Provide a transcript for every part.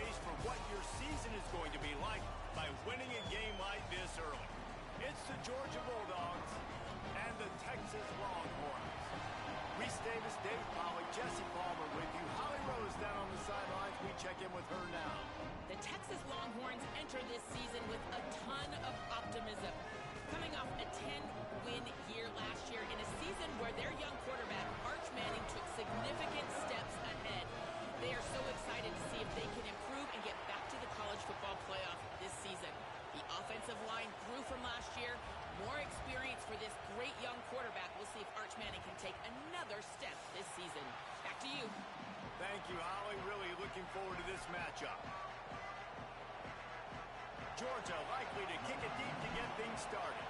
pace for what your season is going to be like by winning a game like this early. It's the Georgia Bulldogs and the Texas Longhorns. Reese Davis, Dave Pollock, Jesse Palmer with you. Holly Rose down on the sidelines. We check in with her now. The Texas Longhorns enter this season with a ton of optimism. Coming off a 10-win year last year in a season where their young quarterback, Arch Manning, took significant steps ahead. They are so excited to see if they can improve and get back to the college football playoff this season. The offensive line grew from last year. More experience for this great young quarterback. We'll see if Arch Manning can take another step this season. Back to you. Thank you, Holly. Really looking forward to this matchup. Georgia likely to kick it deep to get things started.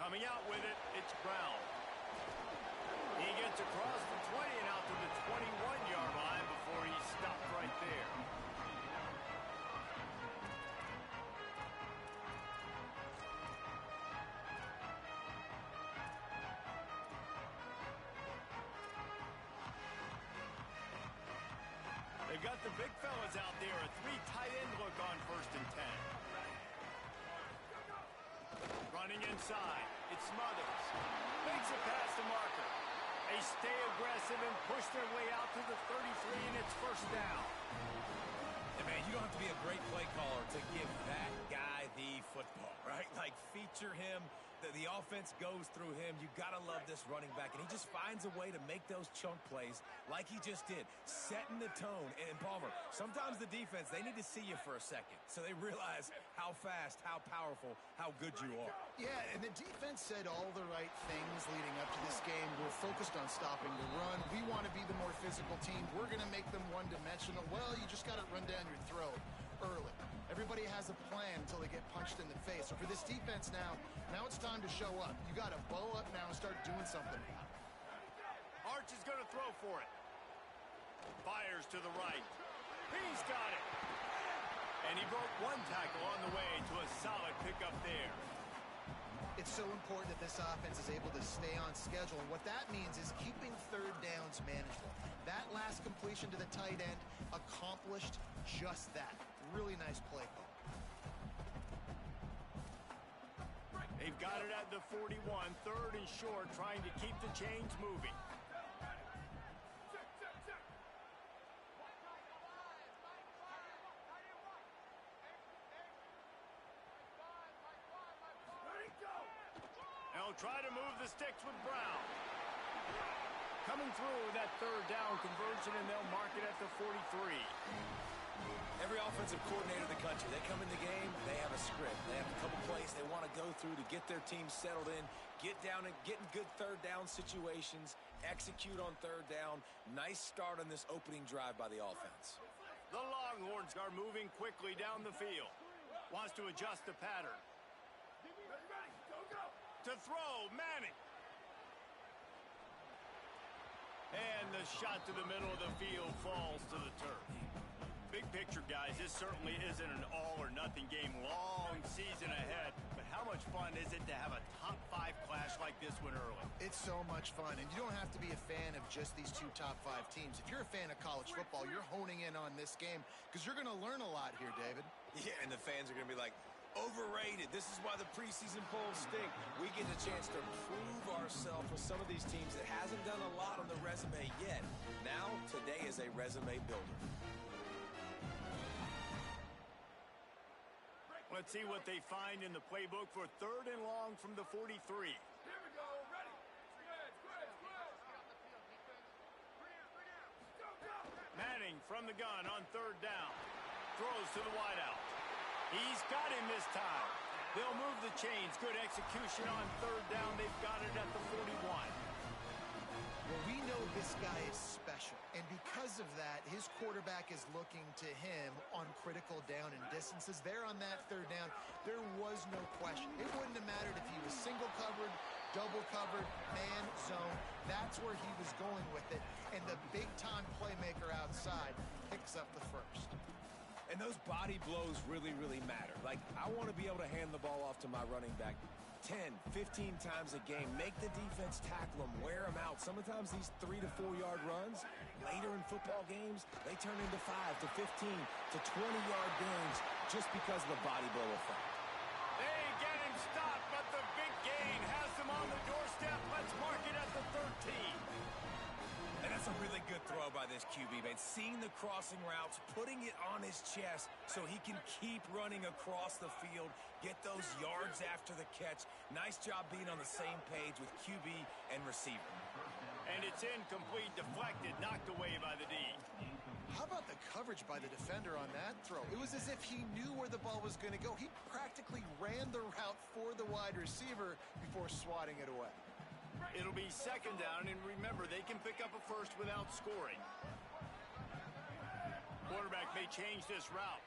Coming out with it, it's Brown. He gets across the 20 and out to the 21-yard line before he stopped right there. They've got the big fellas out there. A three tight end look on 1st and 10. Running inside. It's Smothers. Makes a pass to Marker. They stay aggressive and push their way out to the 33, and it's 1st down. And man, you don't have to be a great play caller to give that guy the football, right? Like, feature him. The offense goes through him. You got to love this running back. And he just finds a way to make those chunk plays like he just did, setting the tone. And Palmer, sometimes the defense, they need to see you for a second so they realize how fast, how powerful, how good you are. Yeah, and the defense said all the right things leading up to this game. We're focused on stopping the run. We want to be the more physical team. We're going to make them one-dimensional. Well, you just got to run down your throat early. Everybody has a plan until they get punched in the face. So for this defense now it's time to show up. You got to bow up now and start doing something. Arch is going to throw for it. Fires to the right. He's got it. And he broke one tackle on the way to a solid pickup there. It's so important that this offense is able to stay on schedule. And what that means is keeping 3rd downs manageable. That last completion to the tight end accomplished just that. Really nice play call. They've got it at the 41, 3rd and short, trying to keep the chains moving. They'll try to move the sticks with Brown. Coming through with that 3rd down conversion, and they'll mark it at the 43. Every offensive coordinator in the country, they come in the game, they have a script. They have a couple plays they want to go through to get their team settled in, get down and get in good 3rd down situations, execute on 3rd down. Nice start on this opening drive by the offense. The Longhorns are moving quickly down the field. Wants to adjust the pattern. To throw, Manning. And the shot to the middle of the field falls to the turf. Big picture, guys, this certainly isn't an all-or-nothing game. Long season ahead. But how much fun is it to have a top-5 clash like this one early? It's so much fun, and you don't have to be a fan of just these 2 top-5 teams. If you're a fan of college football, you're honing in on this game because you're going to learn a lot here, David. Yeah, and the fans are going to be like, overrated. This is why the preseason polls stink. We get a chance to prove ourselves with some of these teams that hasn't done a lot on the resume yet. Now, today is a resume builder. Let's see what they find in the playbook for 3rd and long from the 43. Here we go. Ready. Manning from the gun on 3rd down. Throws to the wideout. He's got him this time. They'll move the chains. Good execution on 3rd down. They've got it at the 41. Well, we know this guy is special, and because of that, his quarterback is looking to him on critical down and distances. There on that 3rd down, there was no question. It wouldn't have mattered if he was single covered, double covered, man, zone. That's where he was going with it, and the big-time playmaker outside picks up the 1st. And those body blows really, really matter. Like, I want to be able to hand the ball off to my running back 10, 15 times a game. Make the defense tackle them, wear them out. Sometimes these 3 to 4 yard runs, later in football games, they turn into 5 to 15 to 20-yard gains just because of the body blow effect. They get him stopped, but the big gain has him on the doorstep. Let's mark it at the 13. And that's a really good throw by this QB, man. Seeing the crossing routes, putting it on his chest so he can keep running across the field, get those yards after the catch. Nice job being on the same page with QB and receiver. And it's incomplete, deflected, knocked away by the D. How about the coverage by the defender on that throw? It was as if he knew where the ball was going to go. He practically ran the route for the wide receiver before swatting it away. It'll be second down, and remember, they can pick up a first without scoring. Quarterback may change this route.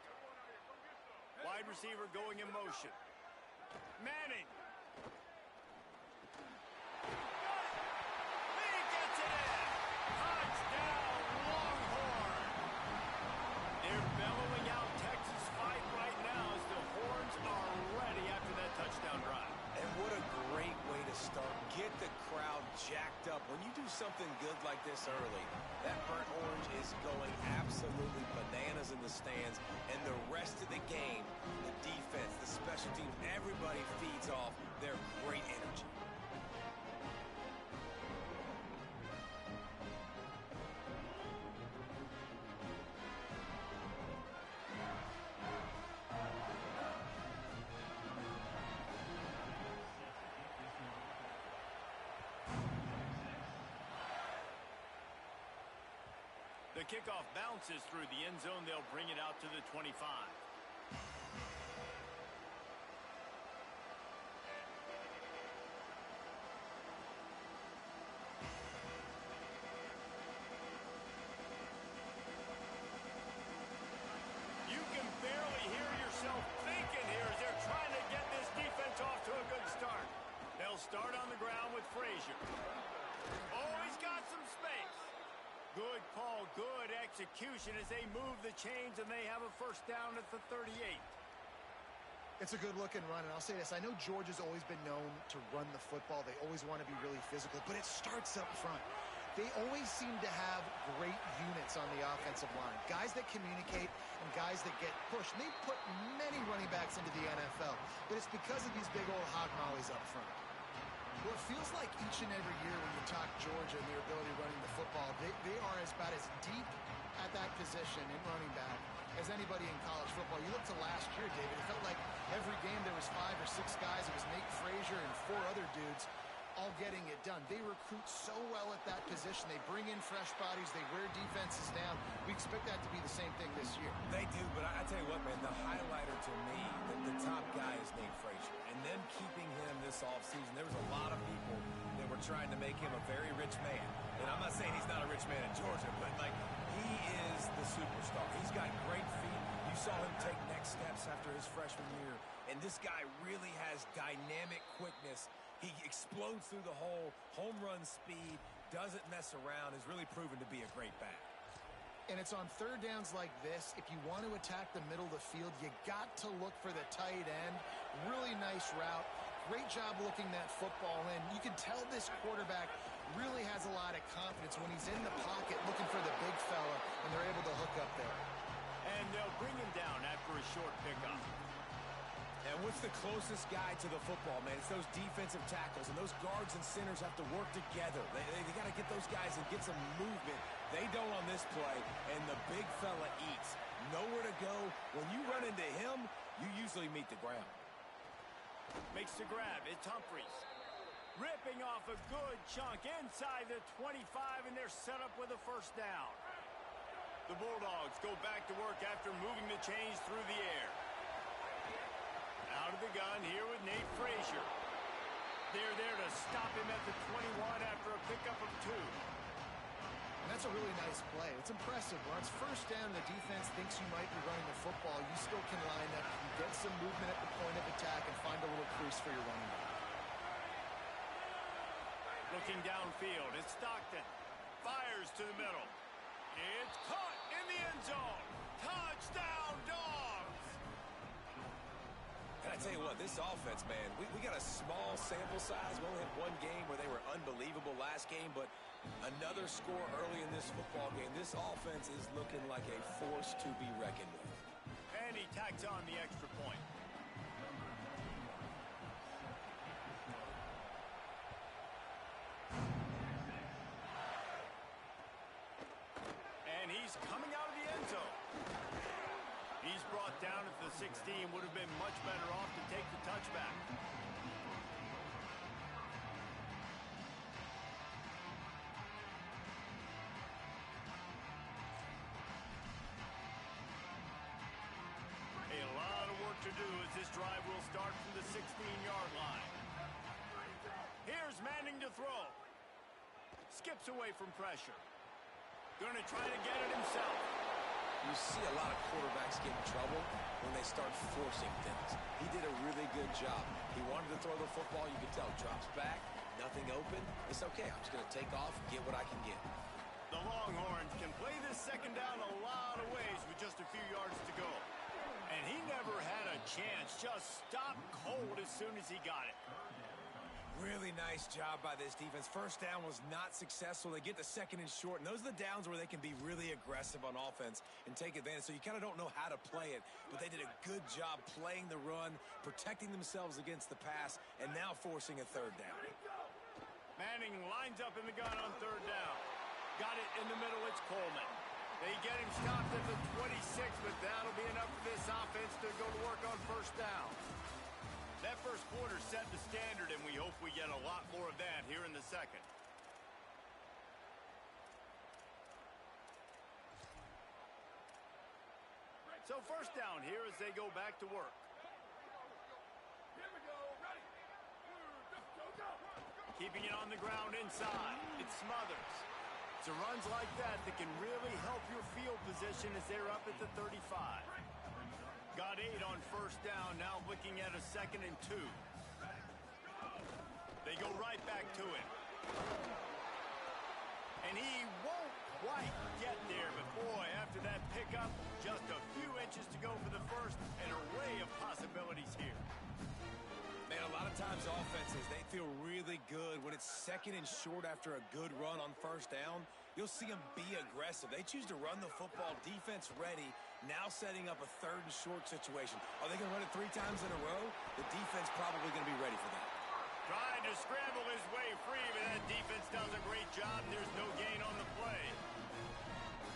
Wide receiver going in motion. Manning. He gets it in. Touchdown, Longhorn. They're bellowing out Texas fight right now as the horns are ready after that touchdown drive. And what a great way to start. Get the crowd jacked up. When you do something good like this early, that burnt orange is going absolutely bananas in the stands. And the rest of the game, the defense, the special teams, everybody feeds off their great energy. The kickoff bounces through the end zone. They'll bring it out to the 25. You can barely hear yourself thinking here as they're trying to get this defense off to a good start. They'll start on the ground with Frazier. Oh, he's got some space. Good call, good execution as they move the chains, and they have a first down at the 38. It's a good-looking run, and I'll say this. I know Georgia's always been known to run the football. They always want to be really physical, but it starts up front. They always seem to have great units on the offensive line, guys that communicate and guys that get pushed. They put many running backs into the NFL, but it's because of these big old hog mollies up front. Well, it feels like each and every year when you talk Georgia and their ability running the football, they are about as deep at that position in running back as anybody in college football. You look to last year, David, it felt like every game there was 5 or 6 guys. It was Nate Frazier and 4 other dudes all getting it done. They recruit so well at that position. They bring in fresh bodies. They wear defenses down. We expect that to be the same thing this year. They do, but I tell you what, man, the highlighter to me, the top guy is Nate Frazier. And them keeping him this offseason, there was a lot of people that were trying to make him a very rich man. And I'm not saying he's not a rich man in Georgia, but, like, he is the superstar. He's got great feet. You saw him take next steps after his freshman year. And this guy really has dynamic quickness. He explodes through the hole, home run speed, doesn't mess around, is really proven to be a great back. And it's on third downs like this. If you want to attack the middle of the field, you got to look for the tight end. Really nice route. Great job looking that football in. You can tell this quarterback really has a lot of confidence when he's in the pocket looking for the big fella, and they're able to hook up there. And they'll bring him down after a short pickup. And what's the closest guy to the football, man? It's those defensive tackles, and those guards and centers have to work together. They got to get those guys and get some movement. They don't on this play, and the big fella eats. Nowhere to go. When you run into him, you usually meet the ground. Makes the grab. It's Humphries. Ripping off a good chunk inside the 25, and they're set up with a first down. The Bulldogs go back to work after moving the chains through the air. Out of the gun here with Nate Frazier. They're there to stop him at the 21 after a pickup of 2. And that's a really nice play. It's impressive. When it's first down, the defense thinks you might be running the football. You still can line up, you get some movement at the point of attack, and find a little crease for your running back. Looking downfield, it's Stockton. Fires to the middle. It's caught in the end zone. Touchdown, Dawgs! I tell you what, this offense, man, we got a small sample size. We only had one game where they were unbelievable last game, but another score early in this football game. This offense is looking like a force to be reckoned with. And he tacks on the extra point. And he's coming out of the end zone. He's brought down at the 16. Would have been much better off to take the touchback. A lot of work to do as this drive will start from the 16-yard line. Here's Manning to throw. Skips away from pressure. Going to try to get it himself. You see a lot of quarterbacks get in trouble when they start forcing things. He did a really good job. He wanted to throw the football. You can tell. Drops back, nothing open. It's okay. I'm just going to take off, get what I can get. The Longhorns can play this second down a lot of ways with just a few yards to go. And he never had a chance. Just stopped cold as soon as he got it. Really nice job by this defense. First down was not successful. They get the second and short, and those are the downs where they can be really aggressive on offense and take advantage. So you kind of don't know how to play it, but they did a good job playing the run, protecting themselves against the pass, and now forcing a third down. Manning lines up in the gun on third down. Got it in the middle. It's Coleman. They get him stopped at the 26, but that'll be enough for this offense to go to work on first down. That first quarter set the standard, and we hope we get a lot more of that here in the second. So first down here as they go back to work. Here we go. Ready. Go. Keeping it on the ground inside. It Smothers. It's runs like that that can really help your field position as they're up at the 35. Got 8 on first down, now looking at a 2nd and 2. They go right back to him. And he won't quite get there, but boy, after that pickup, just a few inches to go for the first, an array of possibilities here. Man, a lot of times offenses, they feel really good when it's 2nd and short after a good run on first down. You'll see them be aggressive. They choose to run the football, defense ready, now setting up a 3rd and short situation. Are they going to run it 3 times in a row? The defense probably going to be ready for that. Trying to scramble his way free, but that defense does a great job. There's no gain on the play.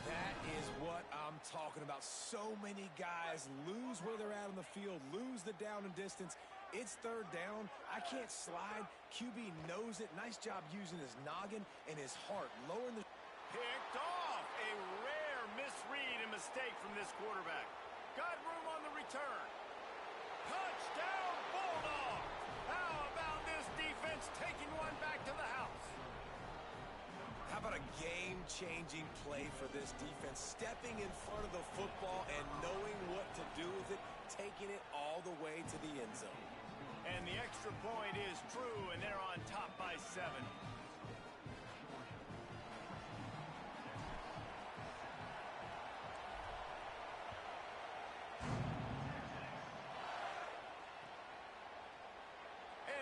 That is what I'm talking about. So many guys lose where they're at on the field, lose the down and distance. It's third down. I can't slide. QB knows it. Nice job using his noggin and his heart. Lowering the... Picked off. A rare misread and mistake from this quarterback. Got room on the return. Touchdown, Bulldogs. How about this defense taking one back to the house? How about a game-changing play for this defense? Stepping in front of the football and knowing what to do with it, taking it all the way to the end zone. And the extra point is true, and they're on top by 7.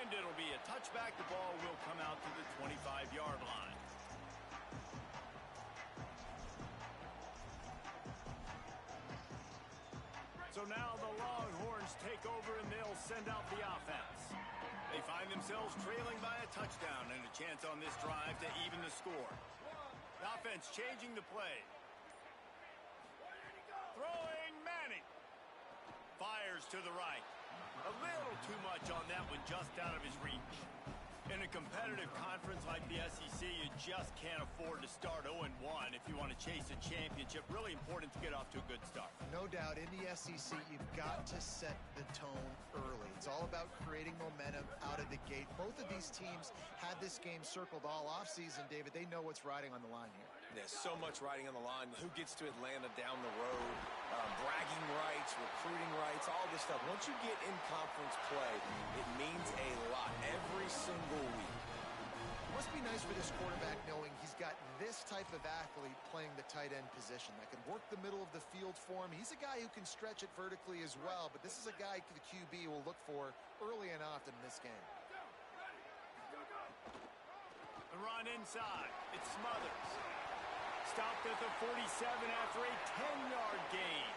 And it'll be a touchback. The ball will come out to the 25-yard line. So now the Longhorns take over and they'll send out the offense. They find themselves trailing by a touchdown and a chance on this drive to even the score. The offense changing the play. Throwing Manning. Fires to the right. A little too much on that one, just out of his reach. In a competitive conference like the SEC, you just can't afford to start 0-1 if you want to chase a championship. Really important to get off to a good start. No doubt, in the SEC, you've got to set the tone early. It's all about creating momentum out of the gate. Both of these teams had this game circled all offseason, David. They know what's riding on the line here. There's so much riding on the line. Who gets to Atlanta down the road? Bragging rights, recruiting rights, all this stuff. Once you get in conference play, it means a lot every single week. It must be nice for this quarterback knowing he's got this type of athlete playing the tight end position that can work the middle of the field for him. He's a guy who can stretch it vertically as well, but this is a guy the QB will look for early and often in this game. The run inside. It's Smothers. Stopped at the 47 after a 10-yard gain.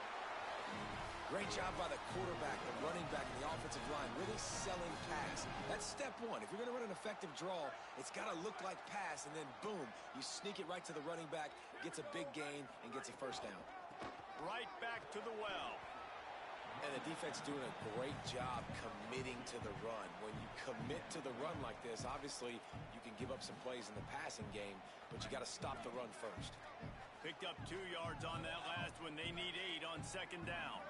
Great job by the quarterback, the running back, and the offensive line, really selling pass. That's step one. If you're going to run an effective draw, it's got to look like pass, and then boom, you sneak it right to the running back, gets a big gain, and gets a first down. Right back to the well. And the defense doing a great job committing to the run. When you commit to the run like this, obviously you can give up some plays in the passing game, but you got to stop the run first. Picked up 2 yards on that last one. They need 8 on second down.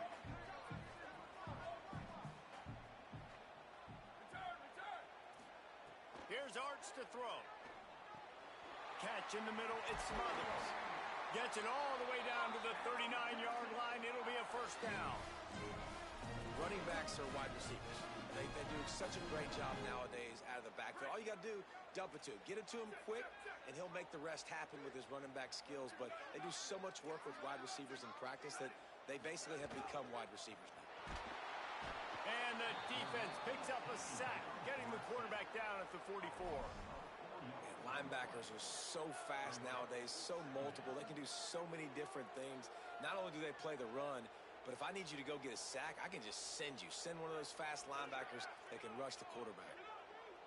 Here's Arch to throw. Catch in the middle. It's Smothers. Gets it all the way down to the 39-yard line. It'll be a first down. Running backs are wide receivers. They do such a great job nowadays out of the backfield. All you got to do, dump it to him. Get it to him quick, and he'll make the rest happen with his running back skills. But they do so much work with wide receivers in practice that they basically have become wide receivers now. And the defense picks up a sack, getting the quarterback down at the 44. Man, linebackers are so fast nowadays, so multiple. They can do so many different things. Not only do they play the run, but if I need you to go get a sack, I can just send you. Send one of those fast linebackers that can rush the quarterback.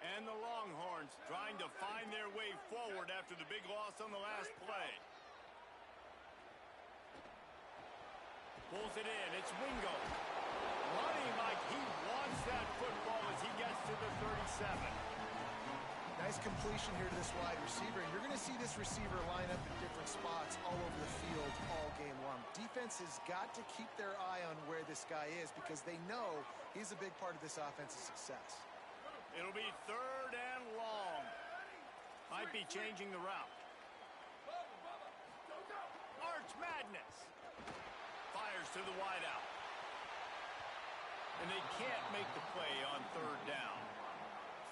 And the Longhorns trying to find their way forward after the big loss on the last play. Pulls it in. It's Wingo. Running like he wants that football as he gets to the 37. Nice completion here to this wide receiver, and you're going to see this receiver line up in different spots all over the field all game long. Defense has got to keep their eye on where this guy is because they know he's a big part of this offense's success. It'll be third and long. Might be changing the route. Arch Madness. Fires to the wideout. And they can't make the play on third down.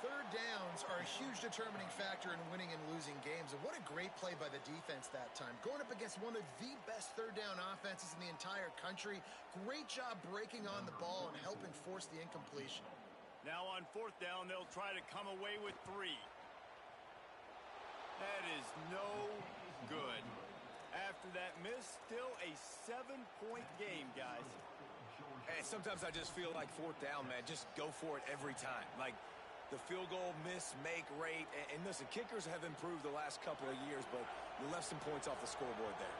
Third downs are a huge determining factor in winning and losing games. And what a great play by the defense that time. Going up against one of the best third down offenses in the entire country. Great job breaking on the ball and helping force the incompletion. Now on fourth down, they'll try to come away with 3. That is no good. After that miss, still a 7-point game, guys. And sometimes I just feel like fourth down, man, just go for it every time. Like, the field goal, miss, make, rate. And listen, kickers have improved the last couple of years, but you left some points off the scoreboard there.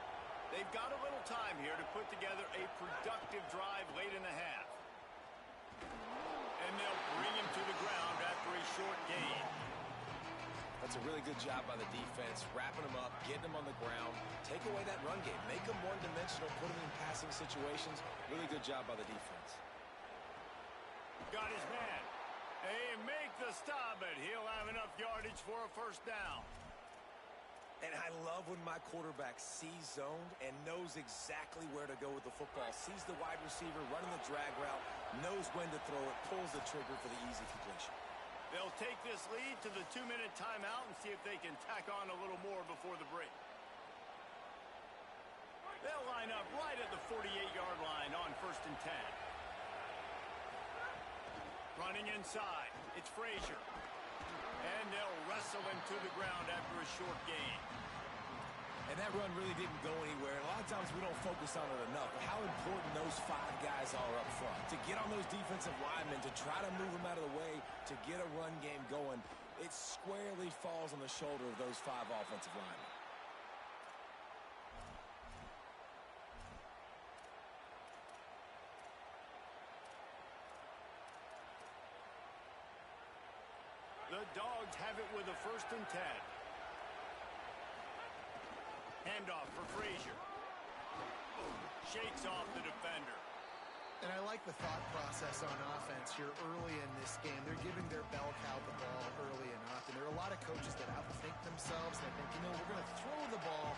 They've got a little time here to put together a productive drive late in the half. And they'll bring him to the ground after a short gain. That's a really good job by the defense, wrapping them up, getting them on the ground. Take away that run game. Make them one-dimensional, put them in passing situations. Really good job by the defense. Got his man. They make the stop, but he'll have enough yardage for a first down. And I love when my quarterback sees zoned and knows exactly where to go with the football. Sees the wide receiver running the drag route, knows when to throw it, pulls the trigger for the easy completion. They'll take this lead to the 2-minute timeout and see if they can tack on a little more before the break. They'll line up right at the 48-yard line on 1st and 10. Running inside, it's Frazier. And they'll wrestle him to the ground after a short gain. And that run really didn't go anywhere. A lot of times we don't focus on it enough, but how important those 5 guys are up front. To get on those defensive linemen, to try to move them out of the way, to get a run game going, it squarely falls on the shoulder of those 5 offensive linemen. The Dogs have it with a 1st and 10. Handoff for Frazier. Shakes off the defender. And I like the thought process on offense here early in this game. They're giving their bell cow the ball early and often. There are a lot of coaches that outthink themselves. They think, we're going to throw the ball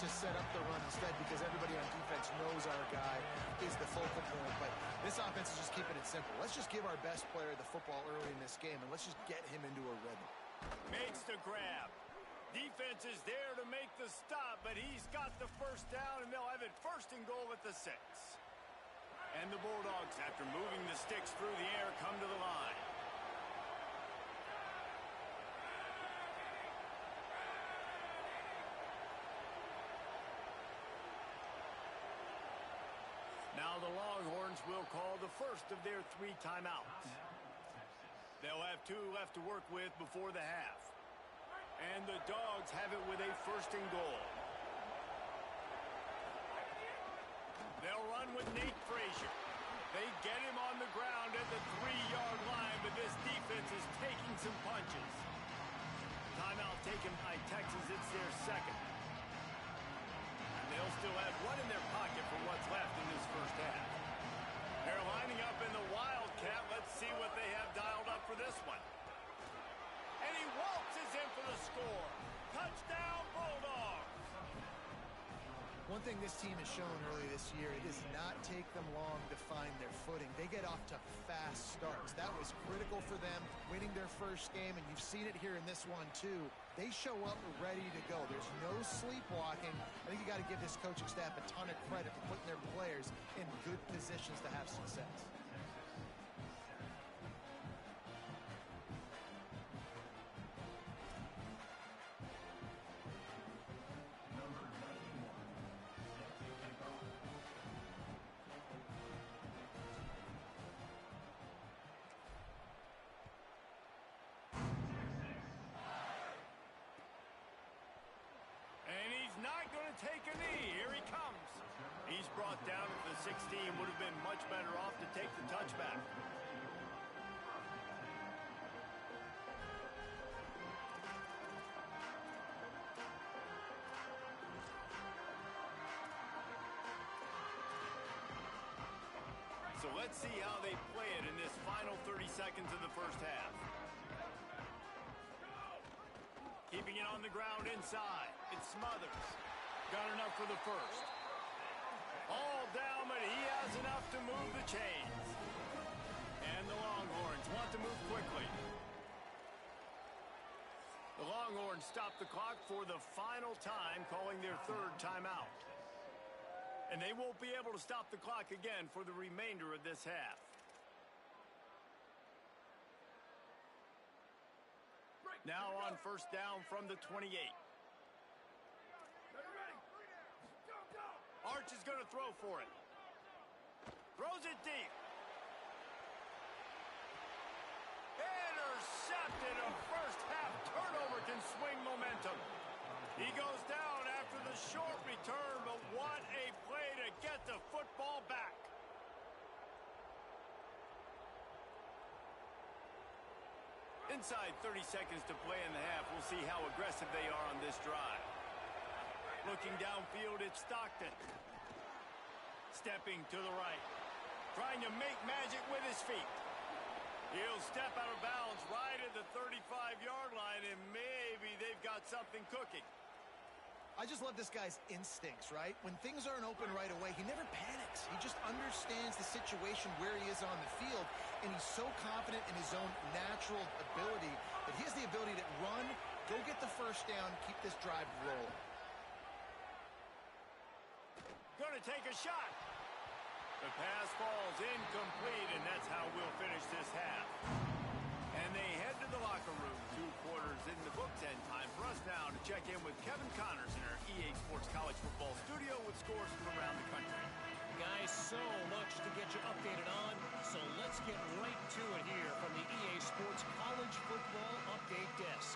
to set up the run instead because everybody on defense knows our guy is the focal point. But this offense is just keeping it simple. Let's just give our best player the football early in this game, and let's just get him into a rhythm. Makes the grab. Defense is there to the stop, but he's got the first down, and they'll have it first and goal at the 6. And the Bulldogs, after moving the sticks through the air, come to the line. Now the Longhorns will call the first of their 3 timeouts. They'll have 2 left to work with before the half. And the Dogs have it with a first and goal. They'll run with Nate Frazier. They get him on the ground at the 3-yard line, but this defense is taking some punches. Timeout taken by Texas. It's their second. And they'll still have one in their pocket for what's left in this first half. They're lining up in the Wildcat. Let's see what they have dialed up for this one. And he waltzes in for the score. Touchdown, Bulldogs. One thing this team has shown early this year, it does not take them long to find their footing. They get off to fast starts. That was critical for them, winning their first game, and you've seen it here in this one too. They show up ready to go. There's no sleepwalking. I think you got to give this coaching staff a ton of credit for putting their players in good positions to have success. Take a knee. Here he comes. He's brought down at the 16. Would have been much better off to take the touchback. So let's see how they play it in this final 30 seconds of the first half. Keeping it on the ground inside. It's Smothers. Got enough for the first. All down, but he has enough to move the chains. And the Longhorns want to move quickly. The Longhorns stop the clock for the final time, calling their 3rd timeout. And they won't be able to stop the clock again for the remainder of this half. Now on first down from the 28. Arch is going to throw for it. Throws it deep. Intercepted. A first half turnover can swing momentum. He goes down after the short return, but what a play to get the football back. Inside 30 seconds to play in the half. We'll see how aggressive they are on this drive. Looking downfield, it's Stockton. Stepping to the right. Trying to make magic with his feet. He'll step out of bounds right at the 35-yard line, and maybe they've got something cooking. I just love this guy's instincts, right? When things aren't open right away, he never panics. He just understands the situation where he is on the field, and he's so confident in his own natural ability that he has the ability to run, go get the first down, keep this drive rolling. Going to take a shot. The pass falls incomplete, and that's how we'll finish this half. And they head to the locker room. 2 quarters in the books, and time for us now to check in with Kevin Connors in our EA Sports College Football studio with scores from around the country. Guys, so much to get you updated on, so let's get right to it here from the EA Sports College Football Update Desk.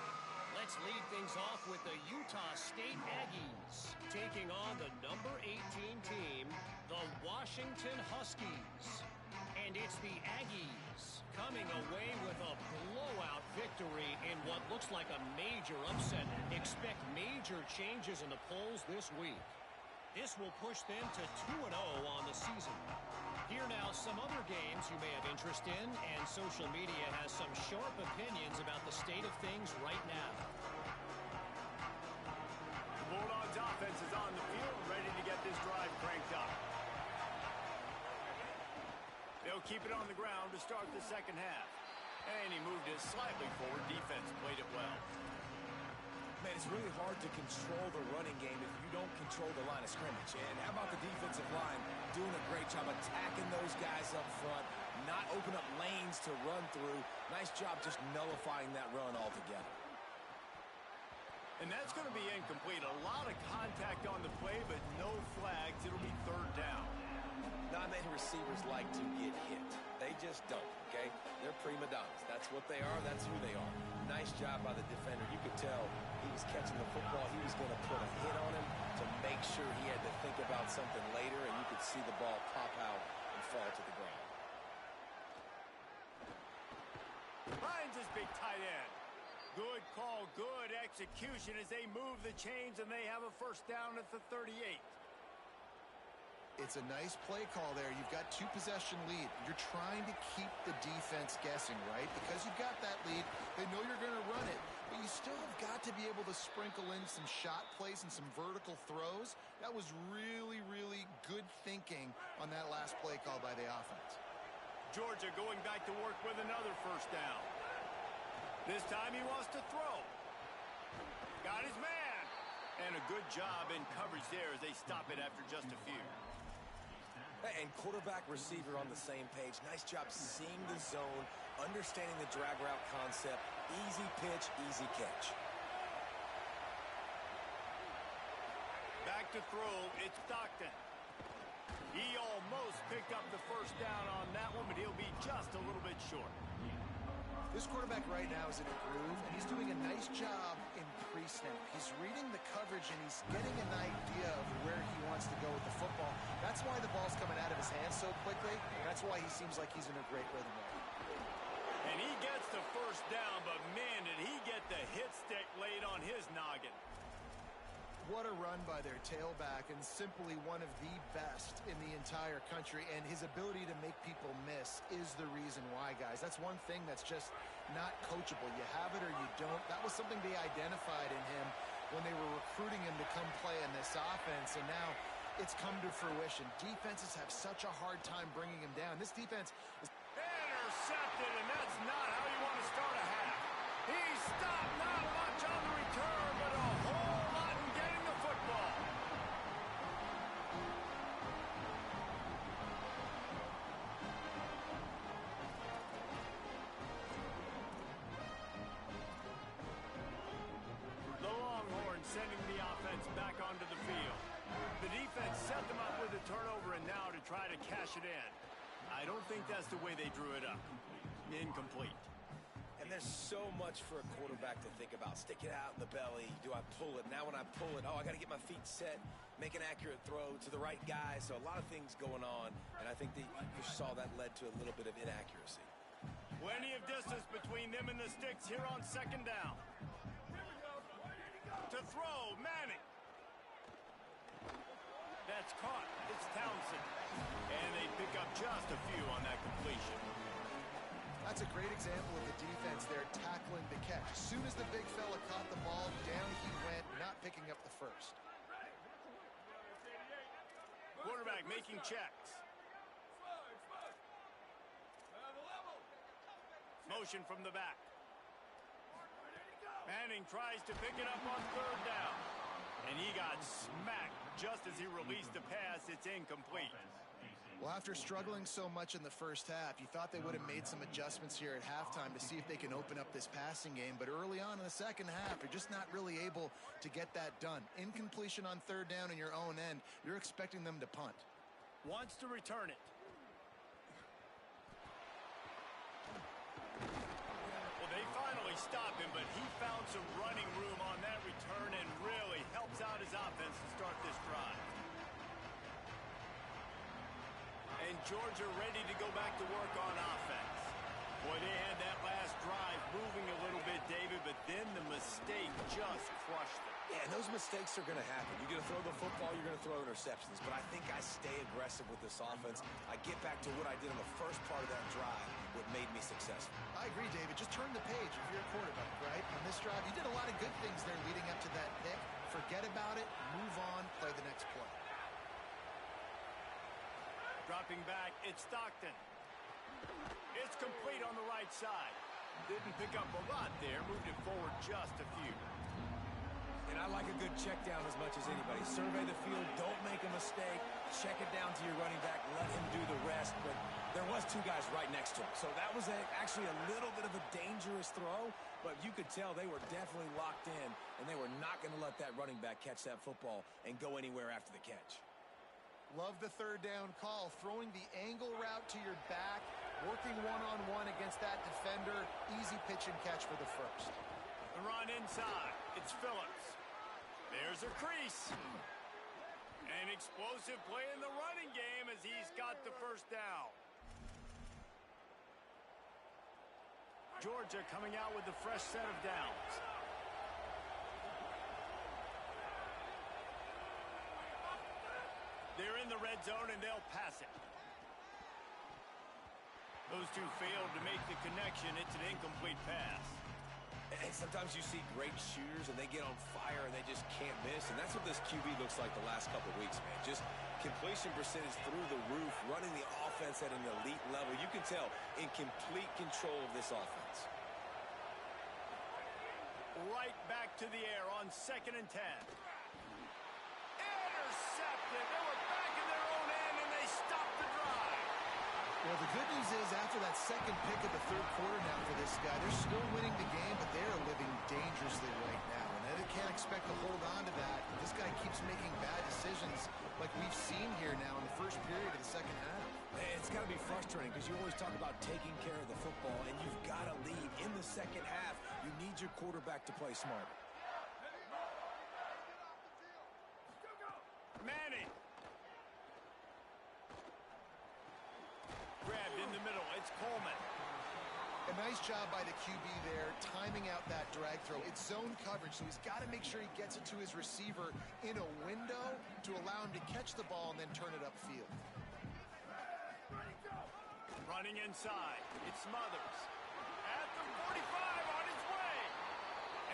Let's lead things off with the Utah State Aggies taking on the number 18 team, the Washington Huskies. And it's the Aggies coming away with a blowout victory in what looks like a major upset. Expect major changes in the polls this week. This will push them to 2-0 on the season. Here now some other games you may have interest in, and social media has some sharp opinions about the state of things right now. The Bulldogs offense is on the field, ready to get this drive cranked up. They'll keep it on the ground to start the second half. And he moved it slightly forward. Defense played it well. Man, it's really hard to control the running game if you don't control the line of scrimmage. And how about the defensive line doing a great job attacking those guys up front, not open up lanes to run through. Nice job just nullifying that run altogether. And that's going to be incomplete. A lot of contact on the play, but no flags. It'll be third down. Not many receivers like to get hit. They just don't, okay? They're prima donnas. That's what they are. That's who they are. Nice job by the defender. You could tell he was catching the football. He was going to put a hit on him to make sure he had to think about something later, and you could see the ball pop out and fall to the ground. Finds his big tight end. Good call, good execution as they move the chains, and they have a first down at the 38. It's a nice play call there. You've got 2-possession lead. You're trying to keep the defense guessing, right? Because you've got that lead, they know you're going to run it, but you still have got to be able to sprinkle in some shot plays and some vertical throws. That was really, really good thinking on that last play call by the offense. Georgia going back to work with another first down. This time he wants to throw. Got his man. And a good job in coverage there as they stop it after just a few. And quarterback, receiver on the same page. Nice job seeing the zone, understanding the drag route concept. Easy pitch, easy catch. Back to throw, it's Stockton. He almost picked up the first down on that one, but he'll be just a little bit short. This quarterback right now is in a groove, and he's doing a nice job in pre-snap. He's reading the coverage, and he's getting an idea of where he wants to go with the football. That's why the ball's coming out of his hands so quickly. That's why he seems like he's in a great rhythm right now. And he gets the first down, but man, did he get the hit stick laid on his noggin. What a run by their tailback, and simply one of the best in the entire country. And his ability to make people miss is the reason why, guys. That's one thing that's just not coachable. You have it or you don't. That was something they identified in him when they were recruiting him to come play in this offense, and now it's come to fruition. Defenses have such a hard time bringing him down. This defense is intercepted, and that's not how you want to start a half. He stopped, not much on the return, but a whole lot in getting the football. The Longhorns sending the offense back onto the field. The defense set them up with a turnover, and now to try to cash it in. I don't think that's the way they drew it up. Incomplete. And there's so much for a quarterback to think about. Stick it out in the belly. Do I pull it? Now when I pull it, I got to get my feet set, make an accurate throw to the right guy. So a lot of things going on, and I think that you saw that led to a little bit of inaccuracy. Plenty of distance between them and the sticks here on second down. To throw, Manning. That's caught. It's Townsend. And they pick up just a few on that completion. That's a great example of the defense there tackling the catch. As soon as the big fella caught the ball, down he went, not picking up the first. Quarterback making checks. Motion from the back. Manning tries to pick it up on third down. And he got smacked just as he released the pass. It's incomplete. Well, after struggling so much in the first half, you thought they would have made some adjustments here at halftime to see if they can open up this passing game. But early on in the second half, you're just not really able to get that done. Incompletion on third down in your own end, you're expecting them to punt. Wants to return it. Well, they finally stop him, but he found some running room on that return and really helps out his offense to start this drive. And Georgia ready to go back to work on offense. Boy, they had that last drive moving a little bit, David, but then the mistake just crushed them. Yeah, and those mistakes are going to happen. You're going to throw the football, you're going to throw interceptions. But I think I stay aggressive with this offense. I get back to what I did in the first part of that drive, what made me successful. I agree, David. Just turn the page if you're a quarterback, right? On this drive, you did a lot of good things there leading up to that pick. Forget about it, move on, play the next play. Dropping back, it's Stockton. It's complete on the right side. Didn't pick up a lot there, moved it forward just a few. And I like a good check down as much as anybody. Survey the field, don't make a mistake, check it down to your running back, let him do the rest. But there was two guys right next to him. So that was actually a little bit of a dangerous throw, but you could tell they were definitely locked in, and they were not going to let that running back catch that football and go anywhere after the catch. Love the third down call, throwing the angle route to your back, working one-on-one against that defender. Easy pitch and catch for the first. The run inside. It's Phillips. There's a crease. An explosive play in the running game as he's got the first down. Georgia coming out with a fresh set of downs. They're in the red zone and they'll pass it. Those two failed to make the connection. It's an incomplete pass. And sometimes you see great shooters and they get on fire and they just can't miss. And that's what this QB looks like the last couple weeks, man. Just completion percentage through the roof, running the offense at an elite level. You can tell in complete control of this offense. Right back to the air on 2nd and 10. Intercepted. They were back in their own end and they stopped the drive. Well, the good news is after that second pick of the third quarter now for this guy, they're still winning the game, but they are living dangerously right now. And they can't expect to hold on to that. This guy keeps making bad decisions like we've seen here now in the first period of the second half. It's got to be frustrating because you always talk about taking care of the football, and you've got to lead in the second half. You need your quarterback to play smart. Manning. Grabbed in the middle. It's Coleman. A nice job by the QB there, timing out that drag throw. It's zone coverage, so he's got to make sure he gets it to his receiver in a window to allow him to catch the ball and then turn it upfield. Running inside. It's Smothers. At the 45 on his way.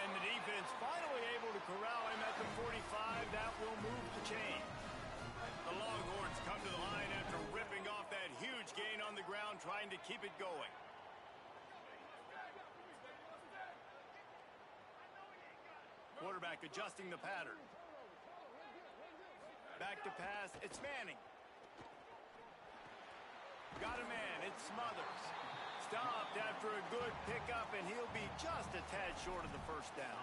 And the defense finally able to corral him at the 45. That will move the chain. The Longhorns come to the line after ripping off that huge gain on the ground, trying to keep it going. Quarterback adjusting the pattern. Back to pass. It's Manning. Got a man. It's Smothers. Stopped after a good pickup, and he'll be just a tad short of the first down.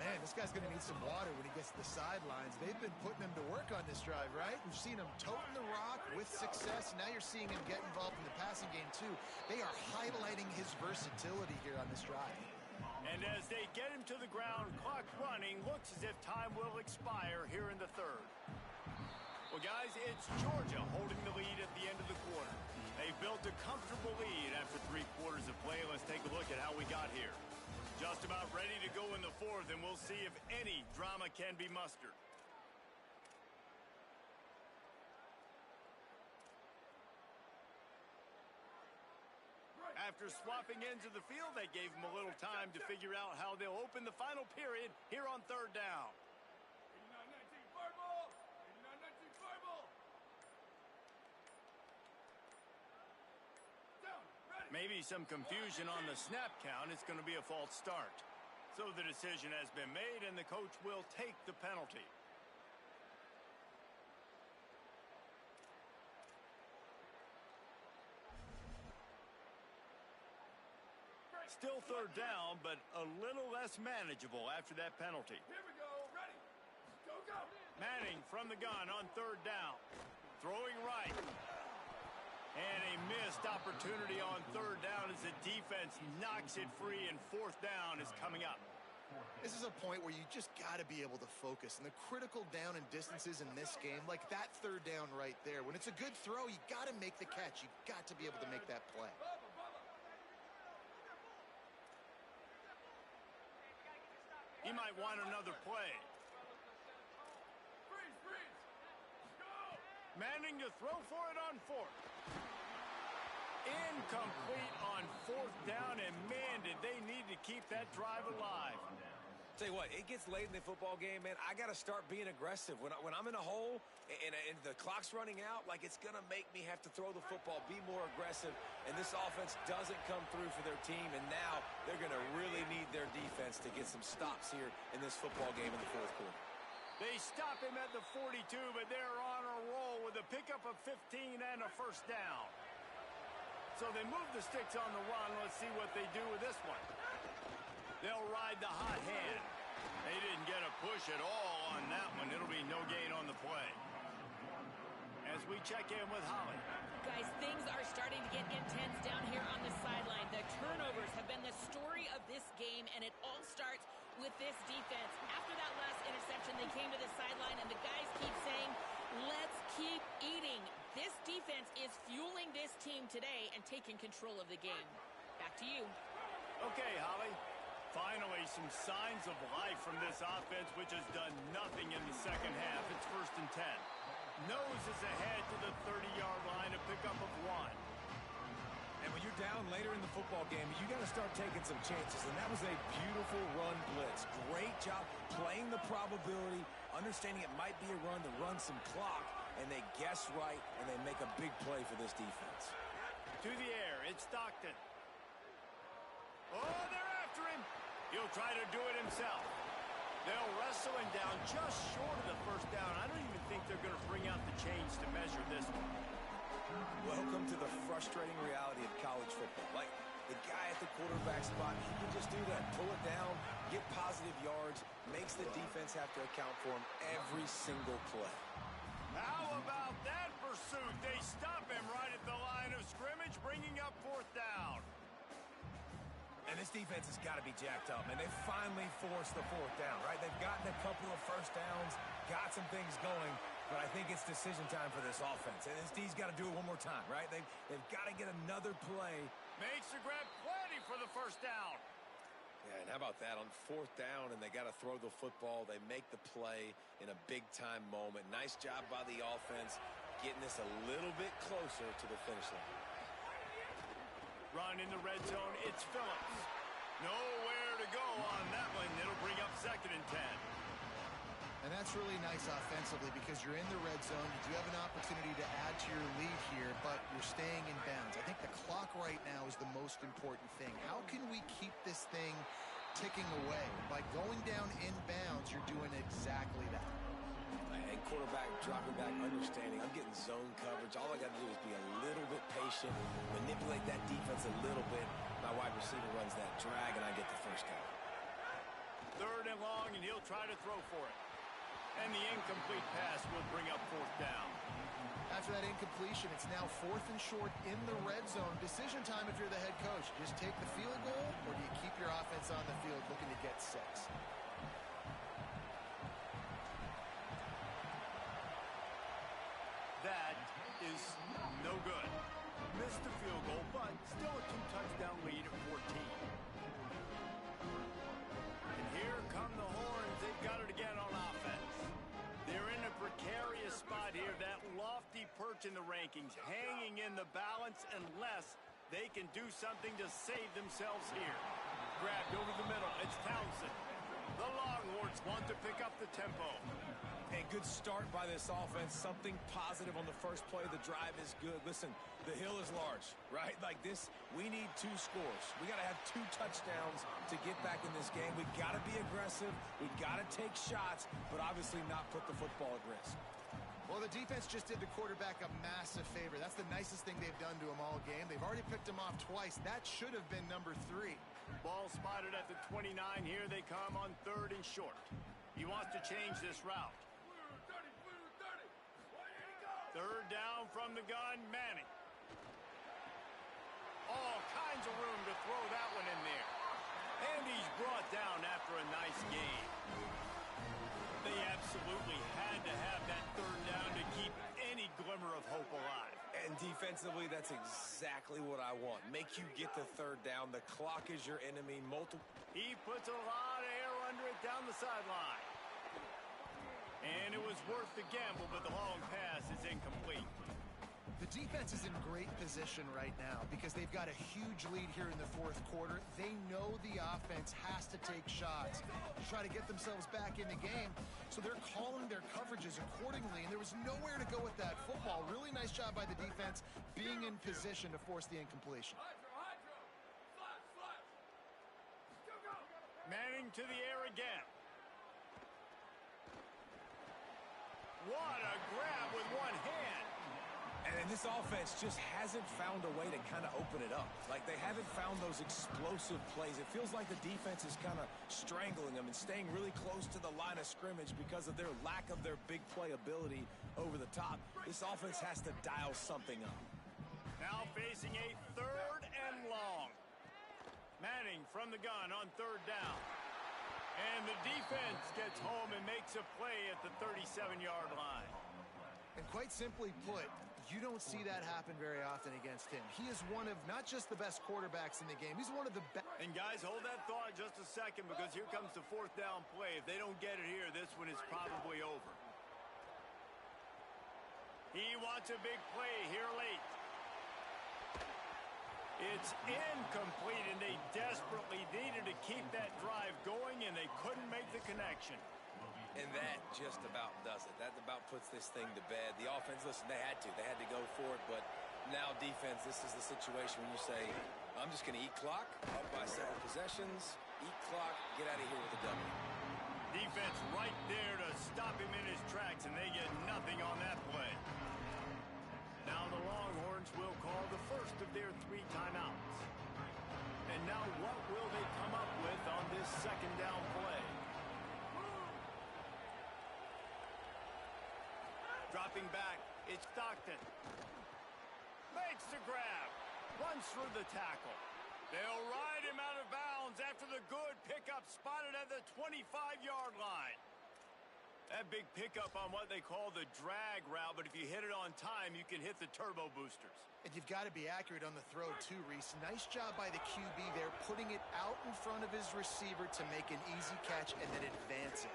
Man, this guy's going to need some water when he gets to the sidelines. They've been putting him to work on this drive, right? We've seen him toting the rock with success. Now you're seeing him get involved in the passing game, too. They are highlighting his versatility here on this drive. And as they get him to the ground, clock running, looks as if time will expire here in the third. Well, guys, it's Georgia holding the lead at the end of the quarter. They've built a comfortable lead after 3 quarters of play. Let's take a look at how we got here. Just about ready to go in the fourth, and we'll see if any drama can be mustered. After swapping ends of the field, they gave them a little time to figure out how they'll open the final period here on third down. 89-19 fire ball. 89-19 fire ball. Down. Ready. Maybe some confusion on the snap count. It's going to be a false start. So the decision has been made, and the coach will take the penalty. Still third down, but a little less manageable after that penalty. Here we go. Ready. Go, go. Manning from the gun on third down. Throwing right. And a missed opportunity on third down as the defense knocks it free, and fourth down is coming up. This is a point where you just got to be able to focus. And the critical down and distances in this game, like that third down right there, when it's a good throw, you got to make the catch. You got to be able to make that play. He might want another play. Freeze, freeze. Go. Manning to throw for it on fourth. Incomplete on fourth down, and man, did they need to keep that drive alive. Tell you what, it gets late in the football game, man. I got to start being aggressive. When I'm in a hole and the clock's running out, like it's going to make me have to throw the football, be more aggressive, and this offense doesn't come through for their team, and now they're going to really need their defense to get some stops here in this football game in the fourth quarter. They stop him at the 42, but they're on a roll with a pickup of 15 and a first down. So they move the sticks on the run. Let's see what they do with this one. They'll ride the hot hand. They didn't get a push at all on that one. It'll be no gain on the play. As we check in with Holly. Guys, things are starting to get intense down here on the sideline. The turnovers have been the story of this game, and it all starts with this defense. After that last interception, they came to the sideline, and the guys keep saying, let's keep eating. This defense is fueling this team today and taking control of the game. Back to you. Okay, Holly. Finally, some signs of life from this offense, which has done nothing in the second half. It's 1st and 10. Nose is ahead to the 30-yard line, a pickup of 1. And when you're down later in the football game, you got to start taking some chances. And that was a beautiful run blitz. Great job playing the probability, understanding it might be a run to run some clock, and they guess right, and they make a big play for this defense. To the air, it's Stockton. Oh, they're after him. He'll try to do it himself. They'll wrestle him down just short of the first down. I don't even think they're going to bring out the chains to measure this one. Welcome to the frustrating reality of college football. Like, the guy at the quarterback spot, he can just do that. Pull it down, get positive yards, makes the defense have to account for him every single play. How about that pursuit? They stop him right at the line of scrimmage, bringing up 4th down. And this defense has got to be jacked up, man. They finally forced the 4th down, right? They've gotten a couple of first downs, got some things going, but I think it's decision time for this offense. And this D's got to do it one more time, right? They've got to get another play. Makes the grab plenty for the first down. Yeah, and how about that? On 4th down, and they got to throw the football. They make the play in a big-time moment. Nice job by the offense, getting this a little bit closer to the finish line. Run in the red zone, it's Phillips. Nowhere to go on that one. It'll bring up 2nd and 10. And that's really nice offensively because you're in the red zone. You do have an opportunity to add to your lead here, but you're staying in bounds. I think the clock right now is the most important thing. How can we keep this thing ticking away? By going down in bounds, you're doing exactly that. And quarterback dropping back, understanding I'm getting zone coverage. All I got to do is be a little bit patient, manipulate that defense a little bit. My wide receiver runs that drag, and I get the first down. 3rd and long, and he'll try to throw for it. And the incomplete pass will bring up 4th down. After that incompletion, it's now 4th and short in the red zone. Decision time if you're the head coach. Just take the field goal, or do you keep your offense on the field looking to get 6? That is no good. Missed the field goal, but still a 2-touchdown lead at 14. And here come the horns. They've got it again on offense. They're in a precarious spot here. That lofty perch in the rankings, hanging in the balance unless they can do something to save themselves here. Grabbed over the middle. It's Townsend. The Longhorns want to pick up the tempo. A good start by this offense. Something positive on the first play. The drive is good. Listen, the hill is large, right? Like this, we need 2 scores. We got to have 2 touchdowns to get back in this game. We got to be aggressive. We got to take shots, but obviously not put the football at risk. Well, the defense just did the quarterback a massive favor. That's the nicest thing they've done to him all game. They've already picked him off twice. That should have been number 3. Ball spotted at the 29. Here they come on 3rd and short. He wants to change this route. 3rd down from the gun, Manning. All kinds of room to throw that one in there. And he's brought down after a nice game. They absolutely had to have that 3rd down to keep any glimmer of hope alive. And defensively, that's exactly what I want. Make you get the 3rd down. The clock is your enemy. He puts a lot of air under it down the sideline. And it was worth the gamble, but the long pass is incomplete. The defense is in great position right now because they've got a huge lead here in the fourth quarter. They know the offense has to take shots to try to get themselves back in the game, so they're calling their coverages accordingly, and there was nowhere to go with that football. Really nice job by the defense being in position to force the incompletion. Manning to the air again. What a grab with one hand. And this offense just hasn't found a way to kind of open it up. Like, they haven't found those explosive plays. It feels like the defense is kind of strangling them and staying really close to the line of scrimmage because of their lack of their big play ability over the top. This offense has to dial something up. Now facing a 3rd and long. Manning from the gun on 3rd down. And the defense gets home and makes a play at the 37-yard line. And quite simply put, you don't see that happen very often against him. He is one of not just the best quarterbacks in the game, he's one of the best. And guys, hold that thought just a second, because here comes the 4th down play. If they don't get it here, this one is probably over. He wants a big play here late. It's incomplete, and they desperately needed to keep that drive going, and they couldn't make the connection. And that just about does it. That about puts this thing to bed. The offense, listen, they had to go for it, but now defense, this is the situation when you say, I'm just going to eat clock, up by several possessions, eat clock, get out of here with a W. Defense right there to stop him in his tracks, and they get nothing on that play. Now the Longhorns will call the first of their 3 timeouts. And now what will they come up with on this 2nd down play? Dropping back, it's Stockton. Makes the grab. Runs through the tackle. They'll ride him out of bounds after the good pickup spotted at the 25-yard line. That big pickup on what they call the drag route, but if you hit it on time, you can hit the turbo boosters. And you've got to be accurate on the throw too, Reese. Nice job by the QB there, putting it out in front of his receiver to make an easy catch and then advance it.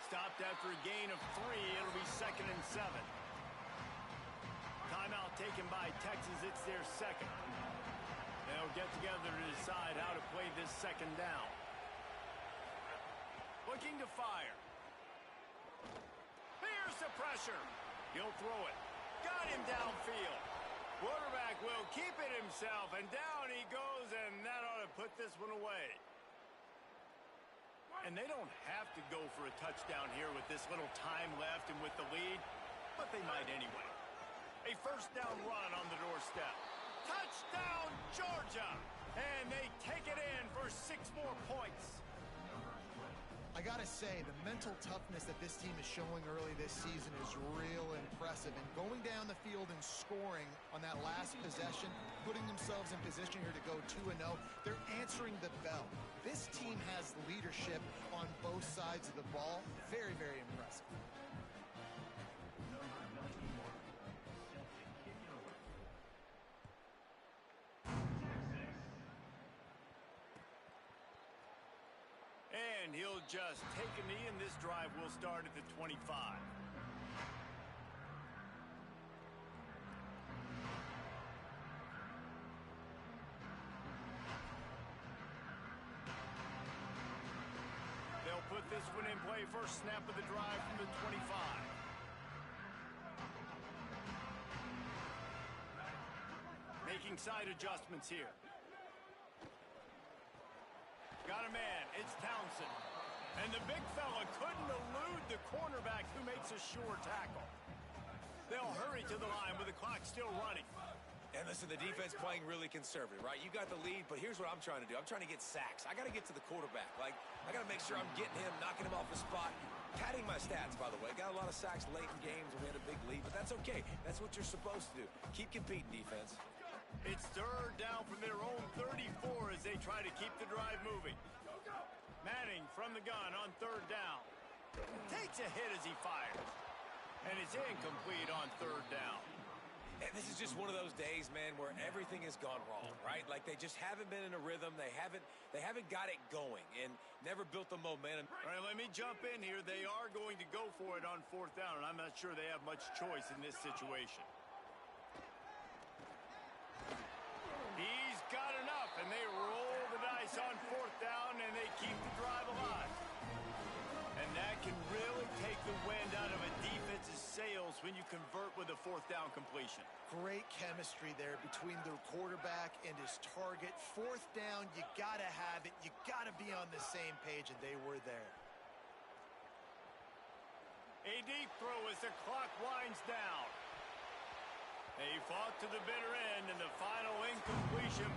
Stopped after a gain of 3. It'll be 2nd and 7. Timeout taken by Texas. It's their 2nd. They'll get together to decide how to play this 2nd down. Looking to fire. Here's the pressure. He'll throw it. Got him downfield. Quarterback will keep it himself, and down he goes, and that ought to put this one away. And they don't have to go for a touchdown here with this little time left and with the lead, but they might anyway. A 1st down run on the doorstep. Touchdown, Georgia! And they take it in for 6 more points. I gotta say, the mental toughness that this team is showing early this season is real impressive. And going down the field and scoring on that last possession, putting themselves in position here to go 2-0, they're answering the bell. This team has leadership on both sides of the ball. Very, very impressive. And he'll just take a knee, and this drive will start at the 25. They'll put this one in play. First snap of the drive from the 25. Making side adjustments here. Got a man. It's Townsend. And the big fella couldn't elude the cornerback who makes a sure tackle. They'll hurry to the line with the clock still running. And listen, the defense playing really conservative, right? You got the lead, but here's what I'm trying to do. I'm trying to get sacks. I got to get to the quarterback. Like, I got to make sure I'm getting him, knocking him off the spot. Padding my stats, by the way. Got a lot of sacks late in games when we had a big lead, but that's okay. That's what you're supposed to do. Keep competing, defense. It's 3rd down from their own 34 as they try to keep the drive moving. Manning from the gun on 3rd down. Takes a hit as he fires. And it's incomplete on 3rd down. And this is just one of those days, man, where everything has gone wrong, right? Like they just haven't been in a rhythm. They haven't got it going and never built the momentum. All right, let me jump in here. They are going to go for it on 4th down, and I'm not sure they have much choice in this situation. He's got enough, and they roll the dice on 4th down, and they keep the drive alive. And that can really take the wind out of a defense's sails when you convert with a 4th down completion. Great chemistry there between the quarterback and his target. 4th down, you got to have it. You got to be on the same page, and they were there. A deep throw as the clock winds down. They fought to the bitter end, and the final incompletion